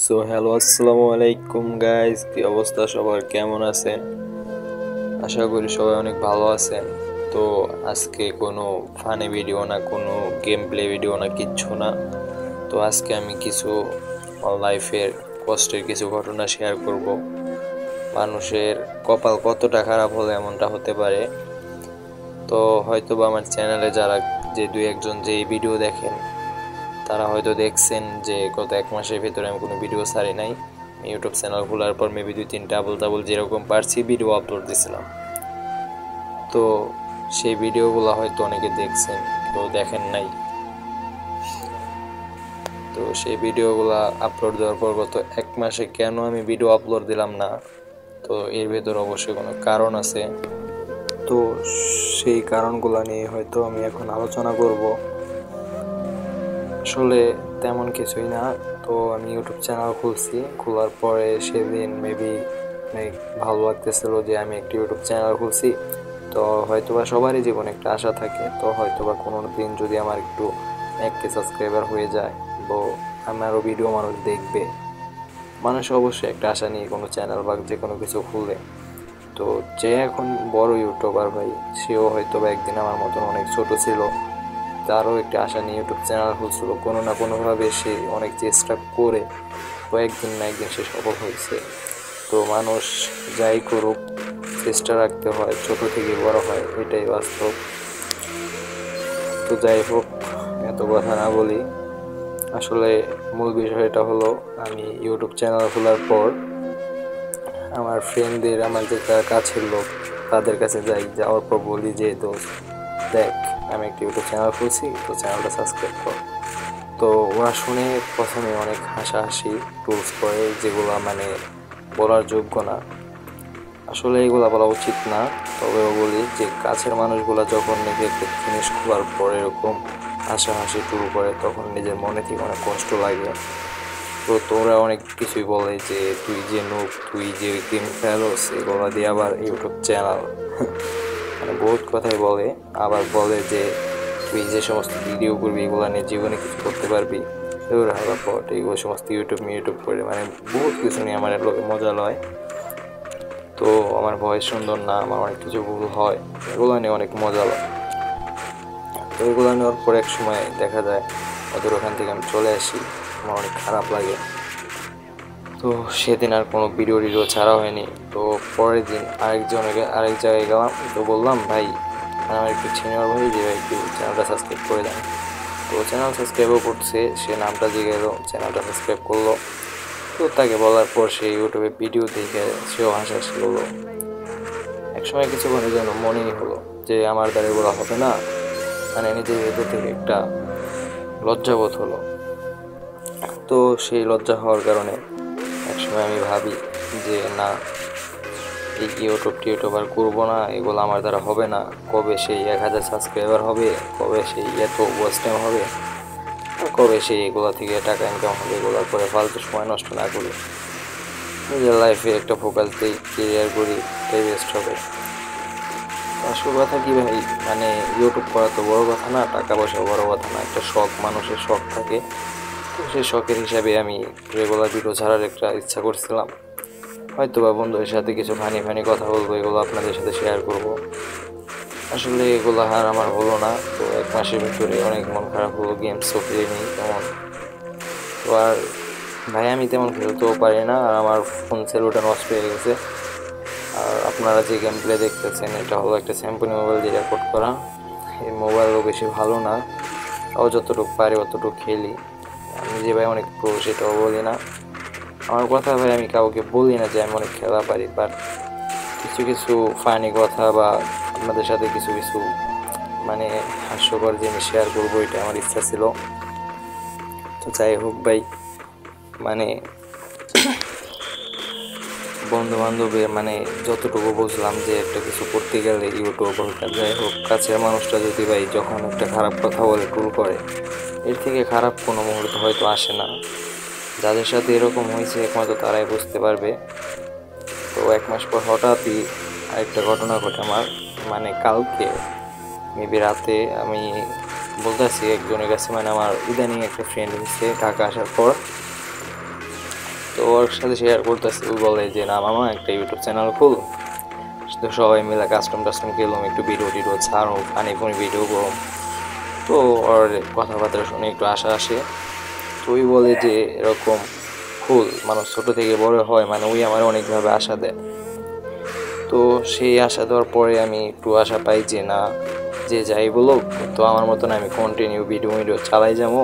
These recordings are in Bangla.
সো হ্যালো, আসসালামু আলাইকুম গাইস, কি অবস্থা সবার, কেমন আছেন? আশা করি সবাই অনেক ভালো আছেন। তো আজকে কোনো ফানি ভিডিও না, কোনো গেম প্লে ভিডিও না, কিচ্ছু না। তো আজকে আমি কিছু লাইফের কষ্টের কিছু ঘটনা শেয়ার করব। মানুষের কপাল কতটা খারাপ হলে এমনটা হতে পারে। তো হয়তো বা আমার চ্যানেলে যারা যে দুই একজন যে এই ভিডিও দেখেন, তারা হয়তো দেখছেন যে গত এক মাসের ভিতরে আমি কোনো ভিডিও ছাড়ি নাই। ইউটিউব চ্যানেল খোলার পর মেবি 2-3টা আবল তাবল যেরকম পারছি ভিডিও আপলোড দিছিলাম। তো সেই ভিডিওগুলো হয়তো অনেকে দেখছেন, কেউ দেখেন নাই। তো সেই ভিডিওগুলো আপলোড দেওয়ার পর গত এক মাসে কেন আমি ভিডিও আপলোড দিলাম না, তো এর ভেতর অবশ্যই কোনো কারণ আছে। তো সেই কারণগুলো নিয়ে হয়তো আমি এখন আলোচনা করব। আসলে তেমন কিছুই না। তো আমি ইউটিউব চ্যানেল খুলছি, খোলার পরে সেদিন মেবি অনেক ভালো লাগতেছিল যে আমি একটা ইউটিউব চ্যানেল খুলছি। তো হয়তোবা সবারই জীবনে একটা আশা থাকে, তো হয়তোবা কোনো দিন যদি আমার একটু 1K সাবস্ক্রাইবার হয়ে যায়, তো আমারও ভিডিও মানুষ দেখবে। মানুষ অবশ্যই একটা আশা নিয়ে কোনো চ্যানেল বা যে কোনো কিছু খুলে। তো যে এখন বড় ইউটিউবার ভাই, সেও হয়তোবা একদিন আমার মতন অনেক ছোট ছিল, তারও একটা আশা নিয়ে ইউটিউব চ্যানেল খুলছিল। কোনো না কোনোভাবে সে অনেক চেষ্টা করে কয়েকদিন না একদিন সে সফল হয়েছে। তো মানুষ যাই করুক, চেষ্টা রাখতে হয়, ছোট থেকে বড় হয়, এটাই বাস্তব। তো যাই হোক, এত কথা না বলি। আসলে মূল বিষয়টা হলো, আমি ইউটিউব চ্যানেল খোলার পর আমার ফ্রেন্ডদের, আমার যে কাছের লোক, তাদের কাছে যাই, যাওয়ার পর বলি যে দোস্ত দেখ, আমি একটা ইউটিউব চ্যানেল খুলছি, তো চ্যানেলটা সাবস্ক্রাইব কর। তো ওরা শুনে প্রথমে অনেক হাসাহাসি টুলস করে, যেগুলো মানে বলার যোগ্য না। আসলে এগুলো বলা উচিত না। তবেও বলি যে কাছের মানুষগুলো যখন নাকি একটা জিনিস খোলার পর এরকম হাসাহাসি শুরু করে, তখন নিজের মনে থেকে অনেক কষ্ট লাগে। তো তোরা অনেক কিছুই বলে যে তুই যে নুব, তুই যে গেম খেলোস, এগুলো দিয়ে আবার ইউটিউব চ্যানেল মানে বহুত কথাই বলে। আবার বলে যে তুই যে সমস্ত ভিডিও করবি এগুলো নিয়ে জীবনে কিছু করতে পারবি, এগুলো হাবার পর এগুলো সমস্ত ইউটিউব করে মানে বহুত কিছু নিয়ে আমার লোকে মজা লয়। তো আমার ভয়েস সুন্দর না, আমার অনেক কিছু ভুল হয়, এগুলো নিয়ে অনেক মজা লাগে। তো এগুলো নেওয়ার পর এক সময় দেখা যায় ওদের ওখান থেকে আমি চলে আসি, আমার অনেক খারাপ লাগে। তো সেদিন আর কোনো ভিডিও ছাড়া হয়নি। তো পরের দিন আরেক জায়গায় গেলাম, তো বললাম ভাই, আমার একটু সিনিয়র ভাই, যে ভাই একটু চ্যানেলটা সাবস্ক্রাইব করে দেন। তো চ্যানেল সাবস্ক্রাইবও করছে, সে নামটা জিগে এলো, চ্যানেলটা সাবস্ক্রাইব করলো। তো তাকে বলার পর সে ইউটিউবে ভিডিও দেখে সেও হাসাহাসি করলো। একসময় কিছুক্ষণের জন্য মনেই হলো যে আমার দ্বারা এগুলো হবে না, মানে নিজের ভেতর থেকে একটা লজ্জাবোধ হলো। তো সেই লজ্জা হওয়ার কারণে একসময় আমি ভাবি যে না, এই ইউটিউব আর করবো না, এগুলো আমার দ্বারা হবে না। কবে সেই 1000 সাবস্ক্রাইবার হবে, কবে সেই এত ওয়াচ টাইম হবে, কবে সেই এগুলো থেকে টাকা ইনকাম হবে, এগুলোর পরে ফালতু সময় নষ্ট না করি, নিজের লাইফে একটা ফোকাস দিই, কেরিয়ার করি, এটাই বেস্ট হবে। আসল কথা কি ভাই, মানে ইউটিউব করা তো বড় কথা না, টাকা পয়সা বড় কথা না, একটা শখ, মানুষের শখ থাকে। তো সেই শখের হিসাবে আমি রেগুলার ভিডিও ছাড়ার একটা ইচ্ছা করছিলাম। হয়তো বা বন্ধুদের সাথে কিছু ফানি ফানি কথা বলবো, এগুলো আপনাদের সাথে শেয়ার করব। আসলে এগুলো আর আমার হলো না। তো এক মাসের ভিতরে অনেক মন খারাপ হলো, গেমসও খেলিনি তেমন। তো আর ভাই আমি তেমন খেলতেও পারি না, আর আমার ফোন সেলুটা নষ্ট হয়ে গেছে। আর আপনারা যে গেম প্লে দেখতেছেন, এটা হলো একটা স্যামসং মোবাইল দিয়ে রেকর্ড করা। এই মোবাইলও বেশি ভালো না, তাও যতটুকু পারি অতটুকু খেলি। আমি যে ভাই অনেক প্রো সেটাও বলি না। আমার কথা ভাই আমি কাউকে বলি না যে আমি অনেক খেলা পারি, বাট কিছু কিছু ফানি কথা বা আপনাদের সাথে কিছু কিছু মানে হাস্যকর জিনিস শেয়ার করবো, এটা আমার ইচ্ছা ছিল। তো যাই হোক ভাই, মানে বন্ধু বান্ধবের মানে যতটুকু বুঝলাম যে একটা কিছু করতে গেলে ইউটিউব হোক, যাই হোক, কাছের মানুষটা যদি ভাই যখন একটা খারাপ কথা বলে টুল করে, এর থেকে খারাপ কোনো মুহূর্ত হয়তো আসে না। যাদের সাথে এরকম হয়েছে একমাত্র তারাই বুঝতে পারবে। তো এক মাস পর হঠাৎই আরেকটা ঘটনা ঘটে আমার, মানে কালকে মেবি রাতে আমি বলতেছি একজনের কাছে, মানে আমার ইদানিং একটা ফ্রেন্ড হয়েছে ঢাকা আসার পর। তো ওর সাথে শেয়ার করতেছি, ও বলে যে না মামা একটা ইউটিউব চ্যানেল খুল, তো সবাই মিলে কাস্টম টাস্টম খেললাম, একটু ভিডিও টিডিও ছাড়ো, ফানি ফানি ভিডিও করো। তো ওর কথাবার্তা শুনে একটু আশা আসে। তো ওই বলে যে এরকম খুল, মানুষ ছোটো থেকে বড় হয়, মানে ওই আমার অনেকভাবে আশা দেয়। তো সেই আশা দেওয়ার পরে আমি একটু আশা পাই যে না, যে যাই বলুক, তো আমার মতন আমি কন্টিনিউ ভিডিও চালাই যাবো,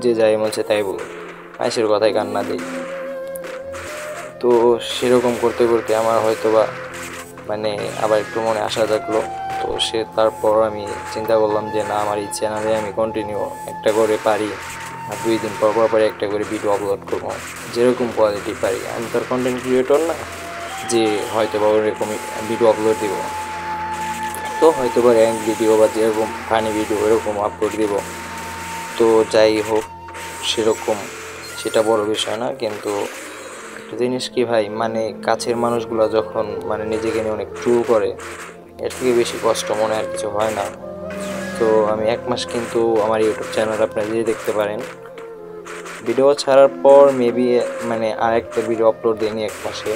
যে যাই বলছে তাই বলুক, মানুষের কথায় কান্না দিই। তো সেরকম করতে করতে আমার হয়তো বা মানে আবার একটু মনে আশা থাকলো। তো তারপর আমি চিন্তা করলাম যে না, আমার এই চ্যানেলে আমি কন্টিনিউ একটা করে পারি আর 2 দিন পর পর একটা করে ভিডিও আপলোড করবো, যেরকম কোয়ালিটি পারি। আমি তো আর কন্টেন্ট ক্রিয়েটর না যে হয়তো বা ওরকম ভিডিও আপলোড দিব। তো হয়তো বা র্যাঙ্ক ভিডিও বা যেরকম ফানি ভিডিও এরকম আপলোড দিব। তো যাই হোক, সেরকম সেটা বড় বিষয় না। কিন্তু একটা জিনিস কি ভাই, মানে কাছের মানুষগুলো যখন মানে নিজেকে নিয়ে অনেক ট্রু করে, এর থেকে বেশি কষ্ট মনে আর কিছু হয় না। তো আমি 1 মাস কিন্তু আমার ইউটিউব চ্যানেল আপনারা দিয়ে দেখতে পারেন, ভিডিও ছাড়ার পর মেবি মানে আর একটা ভিডিও আপলোড দিইনি 1 মাসে।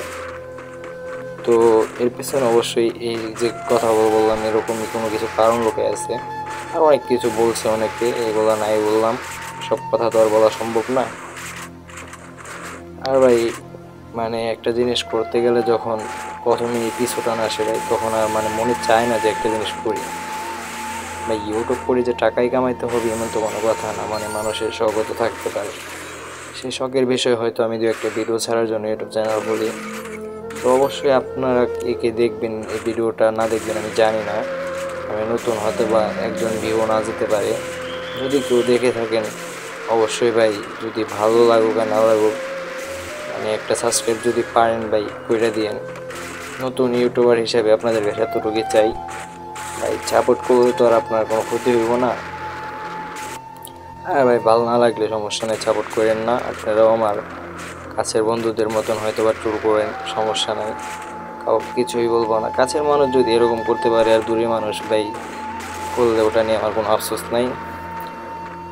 তো এর পেছনে অবশ্যই এই যে কথা বললাম এরকমই কোনো কিছু কারণ লোকে আছে, আর অনেক কিছু বলছে অনেকে, এগুলো নাই বললাম, সব কথা তো আর বলা সম্ভব না। আর ভাই মানে একটা জিনিস করতে গেলে যখন প্রথমেই পিছুটা না আসে ভাই, তখন আর মানে মনে চায় না যে একটা জিনিস করি। ভাই ইউটিউব করে যে টাকাই কামাইতে হবে এমন তো কোনো কথা না, মানে মানুষের শখও তো থাকতে পারে। সেই শখের বিষয় হয়তো আমি 2 একটা ভিডিও ছাড়ার জন্য ইউটিউব চ্যানেল বলি। তো অবশ্যই আপনারা একে দেখবেন, এই ভিডিওটা না দেখবেন আমি জানি না, আমি নতুন হয়তো বা একজন ভিউ না যেতে পারে। যদি কেউ দেখে থাকেন অবশ্যই ভাই, যদি ভালো লাগুক আর না লাগুক, মানে একটা সাবস্ক্রাইব যদি পারেন ভাই করে দিয়েন। নতুন ইউটিউবার হিসাবে আপনাদের কাছে এতটুকুই চাই ভাই, সাপোর্ট করলে তো আর আপনার কোনো ক্ষতি হইব না। আর ভাই ভালো না লাগলে সমস্যা নেই, সাপোর্ট করেন না, আপনারাও আমার কাছের বন্ধুদের মতন হয়তো বা ট্যুর করেন, সমস্যা নেই, কাউকে কিছুই বলবো না। কাছের মানুষ যদি এরকম করতে পারে আর দূরের মানুষ ভাই করলে, ওটা নিয়ে আমার কোনো আফসোস নাই।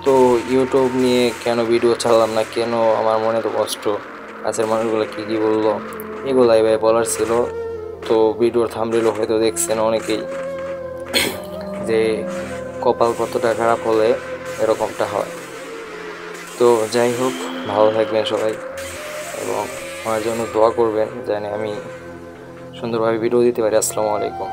তো ইউটিউব নিয়ে কেন ভিডিও ছাড়লাম না, কেন আমার মনে তো কষ্ট, কাছের মানুষগুলো কী কী বললো, এগুলাই ভাই বলার ছিল। তো ভিডিওর থাম্বনেইলও হয়তো দেখছেন অনেকেই যে কপাল কতটা খারাপ হলে এরকমটা হয়। তো যাই হোক, ভালো থাকবেন সবাই এবং আমার জন্য দোয়া করবেন যেন আমি সুন্দরভাবে ভিডিও দিতে পারি। আসসালামু আলাইকুম।